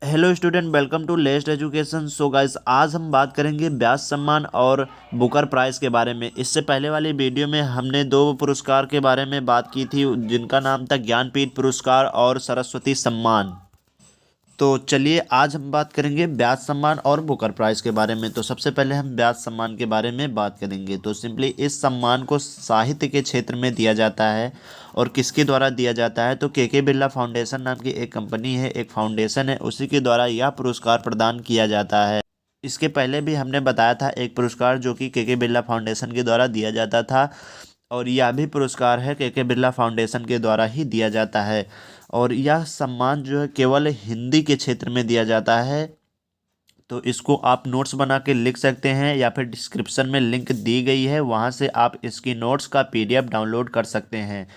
Hello student, welcome to lest education. So guys, आज हम बात करेंगे ब्याज सम्मान और बुकर प्राइज़ के बारे में। इससे पहले वाली वीडियो में हमने दो पुरस्कार के बारे में बात की थी, जिनका नाम था ज्ञानपीठ पुरस्कार और सरस्वती सम्मान। तो चलिए आज हम बात करेंगे ब्याज सम्मान और बुकर प्राइज़ के बारे में। तो सबसे पहले हम ब्याज सम्मान के बारे में बात करेंगे। तो सिंपली इस सम्मान को साहित्य के क्षेत्र में दिया जाता है। और किसके द्वारा दिया जाता है? तो के बिरला फाउंडेशन नाम की एक कंपनी है, एक फाउंडेशन है, उसी के द्वारा यह पुरस्कार प्रदान किया जाता है। इसके पहले भी हमने बताया था एक पुरस्कार जो कि के बिरला फाउंडेशन के द्वारा दिया जाता था, और यह भी पुरस्कार है के बिरला फाउंडेशन के द्वारा ही दिया जाता है। और यह सम्मान जो है केवल हिंदी के क्षेत्र में दिया जाता है। तो इसको आप नोट्स बना के लिख सकते हैं, या फिर डिस्क्रिप्शन में लिंक दी गई है, वहाँ से आप इसकी नोट्स का पीडीएफ डाउनलोड कर सकते हैं।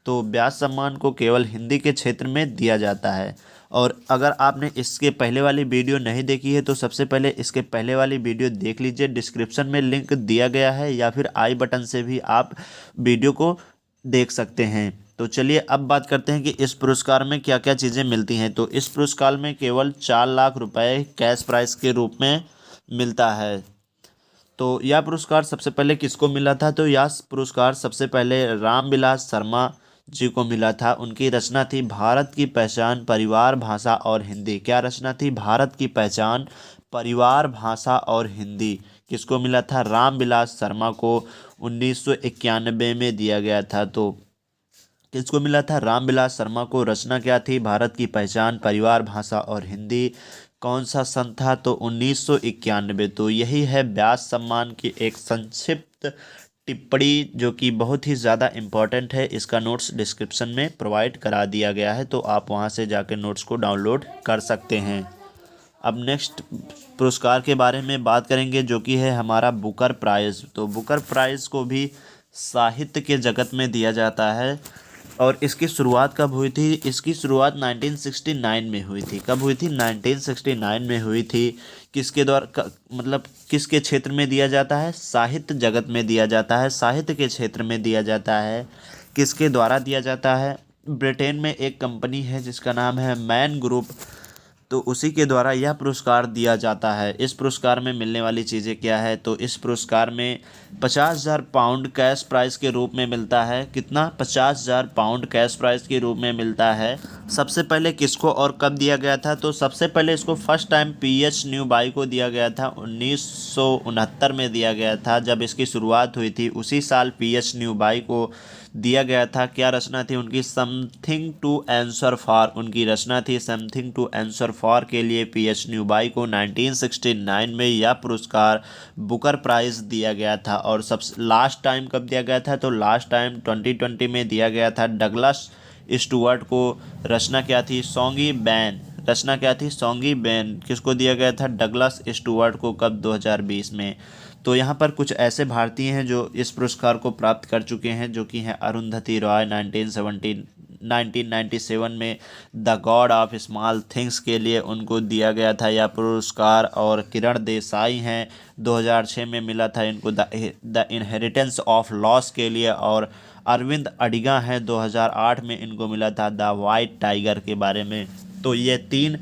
तो ब्याज सम्मान को केवल हिंदी के क्षेत्र में दिया जाता है। और अगर आपने इसके पहले वाली वीडियो नहीं देखी है तो सबसे पहले इसके पहले वाली वीडियो देख लीजिए, डिस्क्रिप्शन में लिंक दिया गया है, या फिर आई बटन से भी आप वीडियो को देख सकते हैं। तो चलिए अब बात करते हैं कि इस पुरस्कार में क्या क्या चीज़ें मिलती हैं। तो इस पुरस्कार में केवल 4 लाख रुपए कैश प्राइस के रूप में मिलता है। तो यह पुरस्कार सबसे पहले किसको मिला था? तो यह पुरस्कार सबसे पहले रामविलास शर्मा जी को मिला था। उनकी रचना थी भारत की पहचान, परिवार, भाषा और हिंदी। क्या रचना थी? भारत की पहचान, परिवार, भाषा और हिंदी। किसको मिला था? रामविलास शर्मा को 1991 में दिया गया था। तो किसको मिला था? रामविलास शर्मा को। रचना क्या थी? भारत की पहचान, परिवार, भाषा और हिंदी। कौन सा सन था? तो 1991। तो यही है ब्याज सम्मान की एक संक्षिप्त टिप्पणी, जो कि बहुत ही ज़्यादा इम्पॉर्टेंट है। इसका नोट्स डिस्क्रिप्शन में प्रोवाइड करा दिया गया है, तो आप वहां से जाकर नोट्स को डाउनलोड कर सकते हैं। अब नेक्स्ट पुरस्कार के बारे में बात करेंगे, जो कि है हमारा बुकर प्राइज़। तो बुकर प्राइज़ को भी साहित्य के जगत में दिया जाता है। और इसकी शुरुआत कब हुई थी? इसकी शुरुआत 1969 में हुई थी। कब हुई थी? 1969 में हुई थी। किसके द्वारा मतलब किसके क्षेत्र में दिया जाता है? साहित्य जगत में दिया जाता है, साहित्य के क्षेत्र में दिया जाता है। किसके द्वारा दिया जाता है? ब्रिटेन में एक कंपनी है जिसका नाम है मैन ग्रुप, तो उसी के द्वारा यह पुरस्कार दिया जाता है। इस पुरस्कार में मिलने वाली चीज़ें क्या है? तो इस पुरस्कार में 50,000 पाउंड कैश प्राइज़ के रूप में मिलता है। कितना? 50,000 पाउंड कैश प्राइज़ के रूप में मिलता है। सबसे पहले किसको और कब दिया गया था? तो सबसे पहले इसको फर्स्ट टाइम पीएच न्यूबाई को दिया गया था। 1969 में दिया गया था जब इसकी शुरुआत हुई थी। उसी साल पीएच न्यूबाई को दिया गया था। क्या रचना थी उनकी? Something to answer for. उनकी रचना थी समथिंग टू आंसर फॉर के लिए पीएच न्यूबाई को 1969 में यह पुरस्कार बुकर प्राइज़ दिया गया था। और सब लास्ट टाइम कब दिया गया था? तो लास्ट टाइम 2020 में दिया गया था डगलस स्टुअर्ट को। रचना क्या थी? सॉन्गी बैन। रचना क्या थी? सॉन्गी बैन। किसको दिया गया था? डगलस स्टुअर्ट को। कब? 2020 में। तो यहाँ पर कुछ ऐसे भारतीय हैं जो इस पुरस्कार को प्राप्त कर चुके हैं, जो कि हैं अरुंधति रॉय 1997 में the God of small things के लिए उनको दिया गया था यह पुरस्कार। और किरण देसाई हैं, 2006 में मिला था इनको द इनहेरिटेंस ऑफ लॉस के लिए। और अरविंद अडिगा हैं, 2008 में इनको मिला था द वाइट टाइगर के बारे में। तो ये 3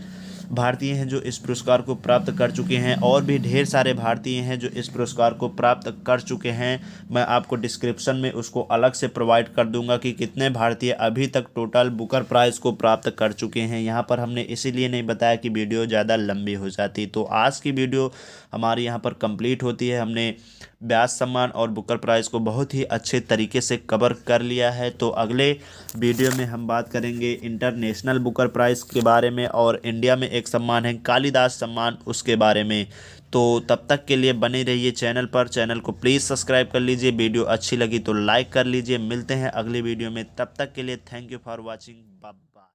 भारतीय हैं जो इस पुरस्कार को प्राप्त कर चुके हैं। और भी ढेर सारे भारतीय हैं जो इस पुरस्कार को प्राप्त कर चुके हैं। मैं आपको डिस्क्रिप्शन में उसको अलग से प्रोवाइड कर दूंगा कि कितने भारतीय अभी तक टोटल बुकर प्राइज़ को प्राप्त कर चुके हैं। यहाँ पर हमने इसीलिए नहीं बताया कि वीडियो ज़्यादा लंबी हो जाती। तो आज की वीडियो हमारी यहाँ पर कंप्लीट होती है। हमने ब्याज सम्मान और बुकर प्राइज़ को बहुत ही अच्छे तरीके से कवर कर लिया है। तो अगले वीडियो में हम बात करेंगे इंटरनेशनल बुकर प्राइज़ के बारे में, और इंडिया में एक सम्मान है कालिदास सम्मान, उसके बारे में। तो तब तक के लिए बने रहिए चैनल पर। चैनल को प्लीज़ सब्सक्राइब कर लीजिए। वीडियो अच्छी लगी तो लाइक कर लीजिए। मिलते हैं अगली वीडियो में, तब तक के लिए थैंक यू फॉर वॉचिंग।